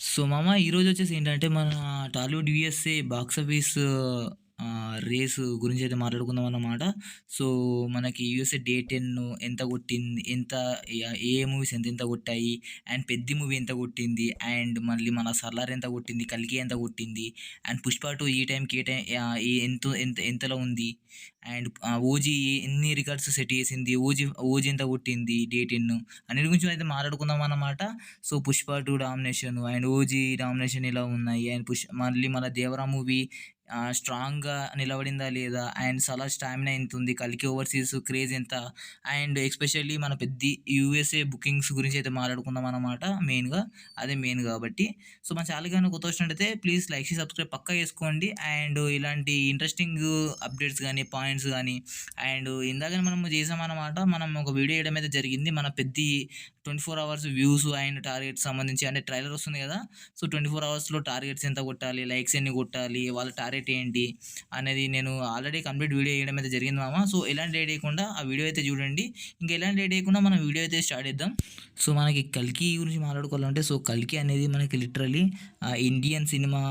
So మామ ఈరోజొచ్చేసి ఏంటంటే, మన Tollywood USA box office race గురించయితే మాట్లాడుకుందామన్నమాట. సో, మనకి యూఎస్ఏ డే 10 ఎంత కొట్టింది, ఏ మూవీస్ ఎంతెంత కొట్టాయి, అండ్ 'పెద్ది' మూవీ ఎంత కొట్టింది, అండ్ మళ్ళీ మన 'సలార్' ఎంత కొట్టింది, 'కల్కి' ఎంత కొట్టింది, అండ్ 'పుష్ప 2' ఈ టైంకి ఏ టైం ఎంతలో ఉంది, అండ్ 'ఓజీ' ఎన్ని రికార్డ్స్ సెట్ చేసింది, 'ఓజీ' ఎంత కొట్టింది డే 10 అన్నిటి గురించి అయితే మాట్లాడుకుందామన్నమాట. So 'Pushpa 2' domination and 'OG' domination ఎలా ఉన్నాయి? అండ్ మళ్ళీ మన 'దేవరా' మూవీ స్ట్రాంగ్‌గా నిలబడిందా లేదా? అండ్ 'సలార్' స్టామినా ఎంతుంది? 'కల్కి' ఓవర్‌సీస్ క్రేజ్ ఎంత? అండ్ ఎస్పెషల్లీ మన 'పెద్ది' యూఎస్ఏ బుకింగ్స్ గురించి అయితే మాట్లాడుకుందామన్నమాట మెయిన్‌గా. అదే మెయిన్ గాబట్టి. సో మన ఛానెల్‌కి ఏమైనా కొత్తగా వచ్చినట్టయితే ప్లీజ్ లైక్ చేసి సబ్స్క్రైబ్ పక్కా చేసుకోండి. అండ్ ఇలాంటి ఇంట్రెస్టింగ్ అప్డేట్స్ గానీ, పాయింట్స్ గానీ అండ్ ఇందాకనే మనం చేసామన్నమాట. మనం ఒక వీడియో చేయడం అయితే జరిగింది. మన 'Peddi' 24 hours views and targets సంబంధించి అంటే ట్రైలర్ వస్తుంది గదా! సో 24 అవర్స్‌లో టార్గెట్స్ ఎంత కొట్టాలి? లైక్స్ ఎన్ని కొట్టాలి? వాళ్ళ టార్గెట్ ఏంటి? అనేది నేను ఆల్రెడీ కంప్లీట్ వీడియో చేయడం అయితే జరిగింది మామ. సో ఎలాంటి లేట్ చేయకుండా ఆ వీడియో అయితే చూడండి. ఇంకా ఎలాంటి లేట్ చేయకుండా మనం వీడియో అయితే స్టార్ట్ చేద్దాం. సో మనకి 'కల్కి' గురించి మాట్లాడుకోవాలంటే సో 'కల్కి' అనేది మనకి లిటరల్లీ ఇండియన్ సినిమా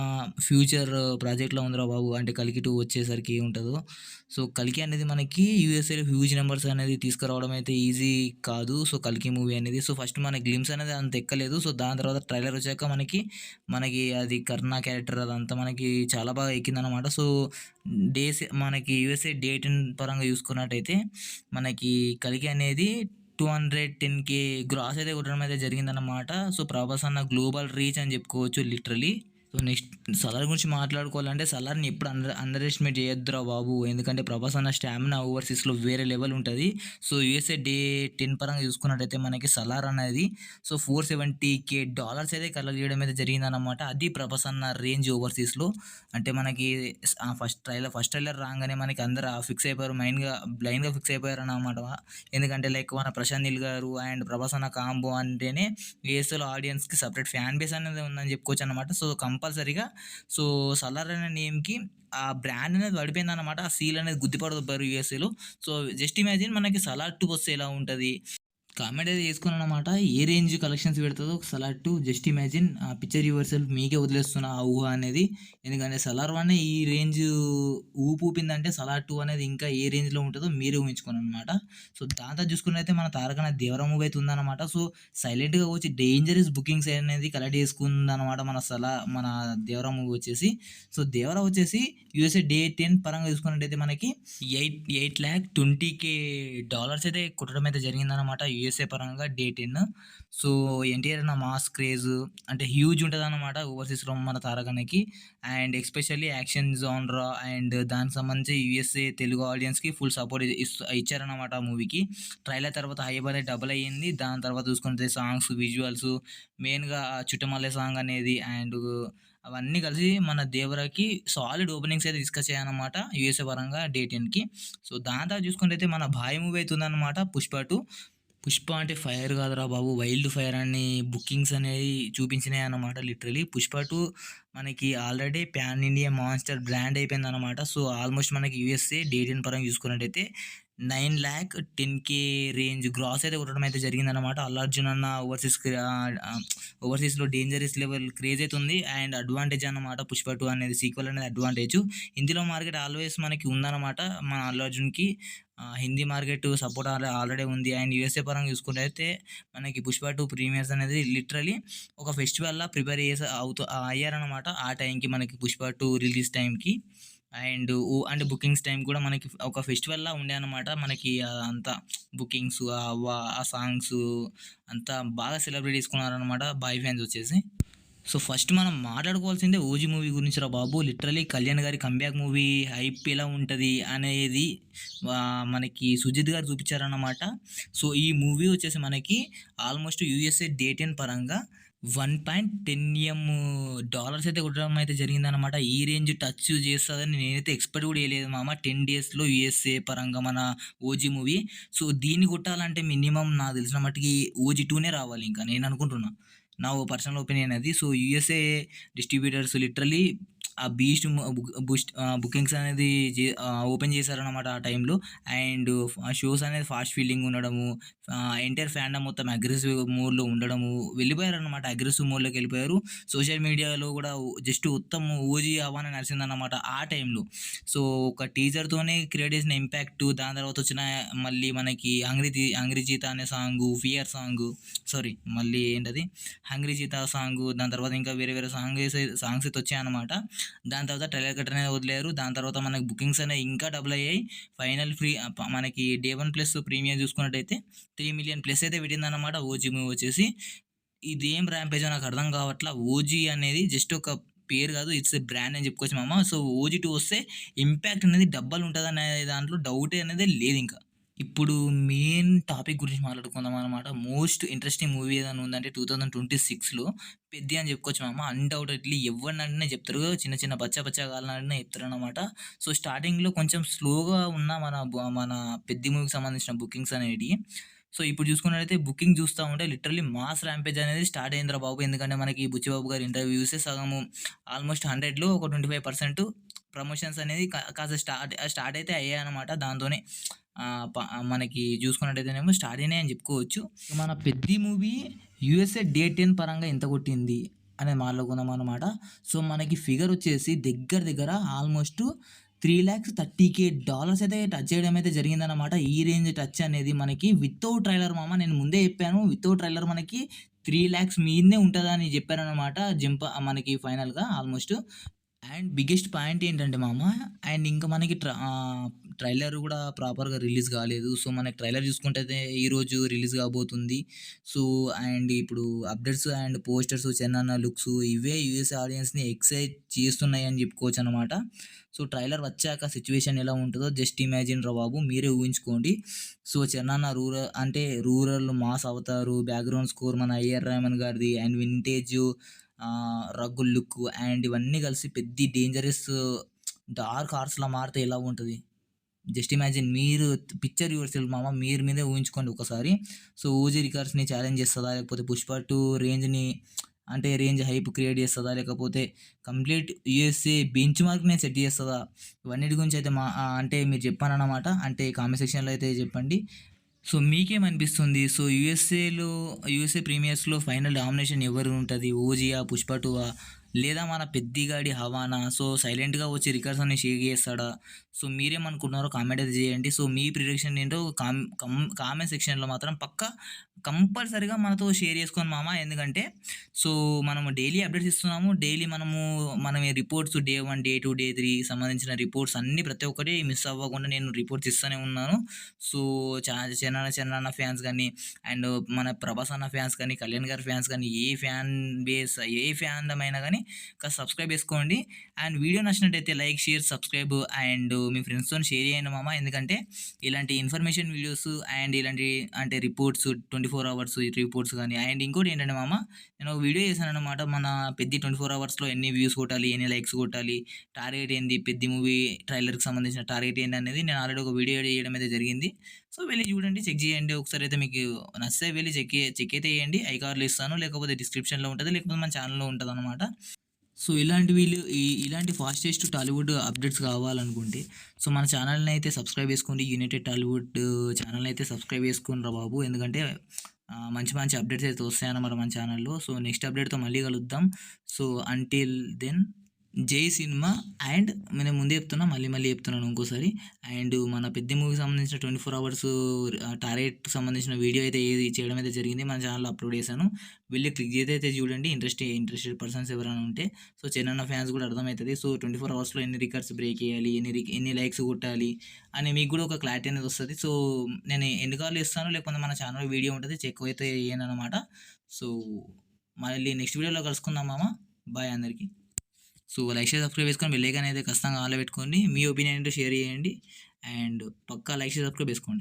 ఫ్యూచర్ ప్రాజెక్ట్‌లా ఉందిరా బాబు. అంటే 'కల్కి 2' వచ్చేసరికి ఏముంటదో. సో 'కల్కి' అనేది మనకి యూఎస్ఏలో హ్యూజ్ నంబర్స్ అనేది తీసుకురావడం అయితే ఈజీ కాదు. సో 'కల్కి' మూవీ అనేది. సో ఫస్ట్ మన గ్లిమ్స్ అనేది అంత ఎక్కలేదు. సో దాని తర్వాత ట్రైలర్ వచ్చాక మనకి అది కర్ణ క్యారెక్టర్ అదంతా మనకి చాలా బాగా ఎక్కిందనమాట. సో మనకి యూఎస్ఏ డే 10 పరంగా చూసుకున్నట్టయితే మనకి 'కల్కి' అనేది 210,000 గ్రాస్ అయితే కొట్టడం అయితే జరిగిందనమాట. సో 'ప్రభాస్' అన్న గ్లోబల్ రీచ్ అని చెప్పుకోవచ్చు లిటరల్లీ. సో నెక్స్ట్ 'సలార్' గురించి మాట్లాడుకోవాలంటే 'సలార్‌ని' ఎప్పుడు అండర్ ఎస్టిమేట్ చేయొద్దురా బాబు. ఎందుకంటే 'ప్రభాస్' అన్న స్టామినా ఓవర్‌సీస్‌లో వేరే లెవెల్ ఉంటది. సో యూఎస్ఏ డే 10 పరంగా చూసుకున్నట్టయితే మనకి 'సలార్' అనేది సో $470,000 అయితే కలెక్ట్ చేయడం అయితే జరిగిందనమాట. అది 'ప్రభాస్' అన్న రేంజ్ ఓవర్‌సీస్‌లో. అంటే మనకి ఫస్ట్ ట్రైలర్ రాంగానే మనకి అందరూ ఫిక్స్ అయిపోయారు. బ్లైండ్‌గా ఫిక్స్ అయిపోయారన్నమాట. ఎందుకంటే లైక్ మన 'ప్రశాంత్ నీల్' గారు అండ్ 'ప్రభాస్' అన్న కాంబో అంటేనే యూఎస్ఏలో ఆడియన్స్‌కి సెపరేట్ ఫ్యాన్ బేస్ అనేది ఉందని చెప్పుకోవచ్చనమాట. సో కంపల్సరీగా సో 'సలార్' అనే నేమ్‌కి ఆ బ్రాండ్ అనేది పడిపోయిందనమాట. ఆ సీల్ అనేది గుద్దిపడదొబ్బారు యూఎస్ఏలో. సో జస్ట్ ఇమాజిన్ మనకి 'సలార్ 2' వస్తే ఎలా ఉంటది? కామెంట్ అయితే చేసుకున్నాననమాట. ఏ రేంజ్ కలెక్షన్స్ పెడతదో 'Salaar 2' just imagine picture yourself మీకే వదిలేస్తున్నా ఆ ఊహ అనేది. ఎందుకంటే 'సలార్ 1' ఈ రేంజ్ ఊపిందంటే 'సలార్ 2' అనేది ఇంకా ఏ రేంజ్‌లో ఉంటదో మీరే ఊహించుకోండనమాట. సో దాంతో చూసుకున్నైతే మన 'తారక్ అన్న దేవర' మూవీ అయితే ఉందనమాట. సో సైలెంట్‌గా వచ్చి డేంజరస్ బుకింగ్స్ అనేది కలెక్ట్ చేసుకుందనమాట మన 'దేవర' మూవీ వచ్చేసి. సో 'దేవర' వచ్చేసి యూఎస్ఏ డే 10 పరంగా చూసుకున్నట్టయితే మనకి 8,20,000 అయితే కొట్టడం అయితే జరిగిందనమాట యూఎస్ఏ పరంగా డే 10. సో ఎన్టీఆర్ అన్న మాస్ క్రేజ్ అంటే హ్యూజ్ ఉంటదనమాట ఓవర్‌సీస్‌లో మన 'తారక్ అన్నకి'. అండ్ ఎస్పెషల్లీ యాక్షన్ జోనరా అండ్ దానికి సంబంధించి యూఎస్ఏ తెలుగు ఆడియన్స్‌కి ఫుల్ సపోర్ట్ ఇచ్చారనమాట ఆ మూవీకి. ట్రైలర్ తర్వాత హైప్ అనేది డబుల్ అయ్యింది. దాని తర్వాత చూసుకుంటే సాంగ్స్, విజువల్స్ మెయిన్‌గా 'చుట్టమల్లె' సాంగ్ అనేది అండ్ అవన్నీ కలిసి మన 'దేవరకి' సాలిడ్ ఓపెనింగ్స్ అయితే తీసుకొచ్చాయన్నమాట యూఎస్ఏ పరంగా డే 10కి. సో దాని తర్వాత చూసుకుంటైతే మన 'భాయ్' మూవీ అయితే ఉందన్నమాట 'పుష్ప 2'. 'పుష్ప' అంటే ఫైర్ కాదురా బాబు! వైల్డ్ ఫైర్ అని బుకింగ్స్ అనేవి చూపించినాయన్నమాట లిటరల్లీ. 'పుష్ప 2' మనకి already pan India monster brand అయిపోయిందన్నమాట. సో ఆల్మోస్ట్ మనకి యూఎస్ఏ డే 10 పరంగా చూసుకున్నట్టయితే 9,10,000 రేంజ్ గ్రాస్ అయితే కొట్టడం అయితే జరిగిందనమాట. 'అల్లు అర్జున్' అన్న ఓవర్‌సీస్‌లో డేంజరస్ లెవెల్ క్రేజ్ అయితే ఉంది. అండ్ అడ్వాంటేజ్ అన్నమాట 'పుష్ప 2' అనేది సీక్వెల్ అనేది అడ్వాంటేజ్. హిందీలో మార్కెట్ ఆల్వేస్ మనకి ఉందన్నమాట. మన 'అల్లు అర్జున్‌కి' హిందీ మార్కెట్ సపోర్ట్ ఆల్రెడీ ఉంది. అండ్ యూఎస్ఏ పరంగా చూసుకున్నట్టయితే మనకి 'పుష్ప 2' ప్రీమియర్స్ అనేది లిటరల్లీ ఒక ఫెస్టివల్‌లా ప్రిపేర్ అయ్యారనమాట. ఆ టైంకి మనకి 'పుష్ప 2' రిలీజ్ టైంకి. అండ్ బుకింగ్స్ టైం కూడా మనకి ఒక ఫెస్టివల్‌లా ఉండే అనమాట. మనకి అంతా బుకింగ్స్ ఆ సాంగ్స్ అంతా బాగా సెలబ్రేట్ చేసుకున్నారనమాట బాయ్ ఫ్యాన్స్ వచ్చేసి. సో ఫస్ట్ మనం మాట్లాడుకోవాల్సిందే 'ఓజీ' మూవీ గురించిరా బాబు. లిటరల్లీ కళ్యాణ్ గారి కమ్‌బ్యాక్ మూవీ హైప్ ఎలా ఉంటది అనేది మనకి 'సుజిత్' గారు చూపించారన్నమాట. సో ఈ మూవీ వచ్చేసి మనకి ఆల్మోస్ట్ యూఎస్ఏ డే 10 పరంగా $1.10 అయితే కొట్టడం అయితే జరిగిందనమాట. ఈ రేంజ్ టచ్ చేస్తదని నేనైతే ఎక్స్‌పెక్ట్ కూడా చేయలేదు మామ. 10 డేస్‌లో యూఎస్ఏ పరంగా మన 'ఓజీ' మూవీ. సో దీన్ని కొట్టాలంటే మినిమమ్ నాకు తెలిసిన మట్టికి 'ఓజీ 2'నే రావాలి ఇంకా నేను అనుకుంటున్నా. నా పర్సనల్ ఒపీనియన్ అది. సో యూఎస్ఏ డిస్ట్రిబ్యూటర్స్ లిటరల్లీ ఆ బీస్ట్ బుకింగ్స్ అనేది ఓపెన్ చేశారనమాట ఆ టైంలో. అండ్ ఆ షోస్ అనేది ఫాస్ట్ ఫీలింగ్ ఉండడము, ఎంటైర్ ఫ్యాండమ్ మొత్తం అగ్రెసివ్ మోడ్‌లో ఉండడము, వెళ్ళిపోయారనమాట. అగ్రెసివ్ మోడ్‌లోకి వెళ్ళిపోయారు. సోషల్ మీడియాలో కూడా జస్ట్ ఉత్తమ్ ఓజీ హవానే నడిచిందన్నమాట ఆ టైంలో. సో, ఒక టీజర్‌తోనే క్రియేట్ చేసిన ఇంపాక్టు, దాని తర్వాత వచ్చిన మళ్ళీ మనకి 'హంగ్రీ చీతా' అనే సాంగు, 'ఫియర్' సాంగు, సారీ మళ్ళీ ఏంటది 'హంగ్రీ చీతా' సాంగు, దాని తర్వాత ఇంకా వేరే వేరే సాంగ్స్ అయితే వచ్చాయన్నమాట. దాని తర్వాత ట్రైలర్ కట్ అనేది వదిలారు. దాని తర్వాత మనకి బుకింగ్స్ అనేవి ఇంకా డబుల్ అయ్యాయి. ఫైనల్ మనకి డే 1 ప్లస్ ప్రీమియం చూసుకున్నట్టయితే 3,000,000 ప్లస్ అయితే పెట్టిందన్నమాట ఓజీ మూవీ వచ్చేసి. ఇదేం ర్యాంపేజో నాకు అర్థం కావట్ల. ఓజీ అనేది జస్ట్ ఒక పేరు కాదు. ఇట్స్ ఎ బ్రాండ్ అని చెప్పుకోవచ్చు మామ. సో, ఓజీ 2 వస్తే ఇంపాక్ట్ అనేది డబ్బల్ ఉంటదనే దాంట్లో డౌటే అనేదే లేదింక. ఇప్పుడు మెయిన్ టాపిక్ గురించి మాట్లాడుకుందాం అనమాట. మోస్ట్ ఇంట్రెస్టింగ్ మూవీ ఏదైనా ఉందంటే 2026లో 'పెద్ది' అని చెప్పుకోవచ్చు మామ. అన్‌డౌటెడ్‌లీ ఎవరినడిగినా చెప్తారు. చిన్న చిన్న బచ్చా బచ్చా గాళ్ళనడిగినా చెప్తారనమాట. సో, స్టార్టింగ్‌లో కొంచెం స్లోగా ఉన్న మన 'పెద్ది' మూవీకి సంబంధించిన బుకింగ్స్ అనేటియి. సో, ఇప్పుడు చూసుకున్నట్టయితే బుకింగ్ చూస్తా ఉంటే లిటరల్లీ మాస్ ర్యాంపేజ్ అనేది స్టార్ట్ అయిందిరా బాబు! ఎందుకంటే మనకి బుచ్చిబాబు గారి ఇంటర్వ్యూ చూస్తే సగము ఆల్మోస్ట్ 100లో ఒక 25% ప్రమోషన్స్ అనేది కాస్త స్టార్ట్ అయితే అయ్యాయన్నమాట. దాంతోనే మనకి చూసుకున్నట్టయితేనేమో స్టార్ట్ అయినాయని చెప్పుకోవచ్చు. మన 'పెద్ది' మూవీ యూఎస్ఏ డే 10 పరంగా ఎంత కొట్టింది అనేది మాట్లాడుకుందాం అన్నమాట. సో, మనకి ఫిగర్ వచ్చేసి దగ్గర దగ్గర ఆల్మోస్ట్ $330,000 అయితే టచ్ చేయడం అయితే జరిగిందన్నమాట. ఈ రేంజ్ టచ్ అనేది మనకి వితౌట్ ట్రైలర్ మామ. నేను ముందే చెప్పాను. వితౌట్ ట్రైలర్ మనకి 3,00,000 మీదనే ఉంటదని చెప్పారనమాట. మనకి ఫైనల్‌గా ఆల్మోస్ట్. అండ్ బిగ్గెస్ట్ పాయింట్ ఏంటంటే మామ, అండ్ ఇంకా మనకి ట్రైలర్ కూడా ప్రాపర్‌గా రిలీజ్ కాలేదు. సో, మనకి ట్రైలర్ చూసుకుంటైతే ఈరోజు రిలీజ్ కాబోతుంది. సో, అండ్ ఇప్పుడు updates and posters, Chennanna looks ఇవే యూఎస్ ఆడియన్స్‌ని ఎక్సైట్ చేస్తున్నాయని చెప్పుకోవచ్చనమాట. సో, ట్రైలర్ వచ్చాక సిట్యుయేషన్ ఎలా ఉంటదో జస్ట్ ఇమాజిన్ రా బాబు! మీరే ఊహించుకోండి. సో, చెన్నన్న రూరల్ మాస్ అవతారు, బ్యాక్‌గ్రౌండ్ స్కోర్ మన ఏఆర్ రెహమాన్ గారిది, and vintage rugged look, and ఇవన్నీ కలిసి పెద్ద డేంజరస్ డార్క్ హార్స్‌లా మారితే ఎలా ఉంటది? Just imagine. మీరు పిక్చర్ యువర్ సెల్ఫ్ మామ. మీరు మీరే ఊహించుకోండి ఒకసారి. సో, 'ఓజీ' రికార్డ్స్‌ని ఛాలెంజ్ చేస్తదా? లేకపోతే 'పుష్ప 2' రేంజ్ హైప్ క్రియేట్ చేస్తదా? లేకపోతే కంప్లీట్ యూఎస్ఏ బెంచ్ మార్క్‌నే సెట్ చేస్తదా? ఇవన్నిటి గురించి అయితే అంటే మీరు చెప్పానన్నమాట. అంటే కామెంట్ సెక్షన్‌లో అయితే చెప్పండి. సో, మీకేమనిపిస్తుంది? సో, యూఎస్ఏ ప్రీమియర్స్‌లో ఫైనల్ డామినేషన్ ఎవరు ఉంటది? 'ఓజీయా', 'పుష్ప 2'ఆ? లేదా మన 'పెద్దిగాడి' హవానా? సో, సైలెంట్‌గా వచ్చి రికార్డ్స్ అన్ని షేక్ చేస్తాడా? సో, మీరేమనుకుంటున్నారో కామెంట్ అయితే చేయండి. సో, మీ ప్రిడిక్షన్ ఏంటో కామెంట్ సెక్షన్‌లో మాత్రం కంపల్సరీగా మనతో షేర్ చేసుకోండి మామ. ఎందుకంటే సో, మనము డైలీ అప్డేట్స్ ఇస్తున్నాము. డైలీ మనం ఈ రిపోర్ట్స్ డే 1, డే 2, డే 3 సంబంధించిన రిపోర్ట్స్ అన్నీ ప్రతి ఒక్కటి మిస్ అవ్వకుండా నేను రిపోర్ట్స్ ఇస్తూనే ఉన్నాను. సో, చెన్నాన్న ఫ్యాన్స్ గానీ, అండ్ మన 'ప్రభాస్' అన్న ఫ్యాన్స్ కానీ, కళ్యాణ్ గారి ఫ్యాన్స్ కానీ, ఏ ఫ్యాన్‌డమ్ అయినా గానీ కాస్త సబ్స్క్రైబ్ చేసుకోండి. అండ్ వీడియో నచ్చినట్టయితే లైక్, షేర్, సబ్స్క్రైబ్ అండ్ మీ ఫ్రెండ్స్‌తోని షేర్ చేయండి మామ. ఎందుకంటే ఇలాంటి ఇన్ఫర్మేషన్ వీడియోస్ అండ్ ఇలాంటి అంటే రిపోర్ట్స్ 24 అవర్స్ రిపోర్ట్స్ గానీ, అండ్ ఇంకోటి ఏంటంటే మామ, నేను ఒక వీడియో చేశాననమాట. మన 'పెద్ది' 24 అవర్స్‌లో ఎన్ని వ్యూస్ కొట్టాలి, ఎన్ని లైక్స్ కొట్టాలి, టార్గెట్ ఏంది, 'పెద్ది' మూవీ ట్రైలర్‌కి సంబంధించిన టార్గెట్ ఏందనేది నేను ఆల్రెడీ ఒక వీడియో చేయడం అయితే జరిగింది. సో, వెళ్లి చూడండి, చెక్ చేయండి. ఒకసారి అయితే మీకు నచ్చితే వెళ్లి చెక్ అయితే చేయండి. ఐకార్డ్‌లో ఇస్తాను. లేకపోతే డిస్క్రిప్షన్‌లో ఉంటది. లేకపోతే మన ఛానెల్‌లో ఉంటదనమాట. సో, ఇలాంటి ఫాస్టెస్ట్ టాలీవుడ్ అప్డేట్స్ కావాలనుకుంటే సో, మన ఛానల్‌ని అయితే సబ్స్క్రైబ్ చేసుకోండి. యునైటెడ్ టాలీవుడ్ ఛానల్‌ని అయితే సబ్స్క్రైబ్ చేసుకోండిరా బాబు. ఎందుకంటే మంచి మంచి అప్డేట్స్ అయితే వస్తాయన్నమాట మన ఛానల్‌లో. సో, నెక్స్ట్ అప్డేట్‌తో మళ్ళీ కలుద్దాం. సో, అంటిల్ దెన్ జై సినిమా. అండ్ నేను ముందే చెప్తున్నా, మళ్ళీ మళ్ళీ చెప్తున్నాను ఇంకోసారి. అండ్ మన 'పెద్ది' మూవీకి సంబంధించిన 24 అవర్స్ టార్గెట్‌కి సంబంధించిన వీడియో అయితే చేయడం అయితే జరిగింది. మన ఛానల్‌లో అప్లోడ్ చేశాను. వెళ్లి క్లిక్ చేసి అయితే చూడండి. ఇంట్రెస్టెడ్ పర్సన్స్ ఎవరైనా ఉంటే. సో, చెన్నన్న ఫ్యాన్స్ కూడా అర్థమవుతది. సో, 24 అవర్స్‌లో ఎన్ని రికార్డ్స్ బ్రేక్ చేయాలి, ఎన్ని లైక్స్ కొట్టాలి అని మీకు కూడా ఒక క్లారిటీ అనేది వస్తది. సో, నేను ఎన్ని కాల్లు ఇస్తాను, లేకపోతే మన ఛానల్ వీడియో ఉంటది. చెక్ అయితే చేయననమాట. సో, మళ్ళీ నెక్స్ట్ వీడియోలో కలుసుకుందాం మామ. బాయ్ అందరికీ. సో, లైక్, షేర్, సబ్స్క్రైబ్ చేసుకొని బెల్ ఐకాన్ అయితే ఖచ్చితంగా ఆన్‌లో పెట్టుకోండి. మీ ఒపీనియన్ ఏంటో షేర్ చేయండి. అండ్ పక్కా లైక్, షేర్, సబ్స్క్రైబ్ చేసుకోండి.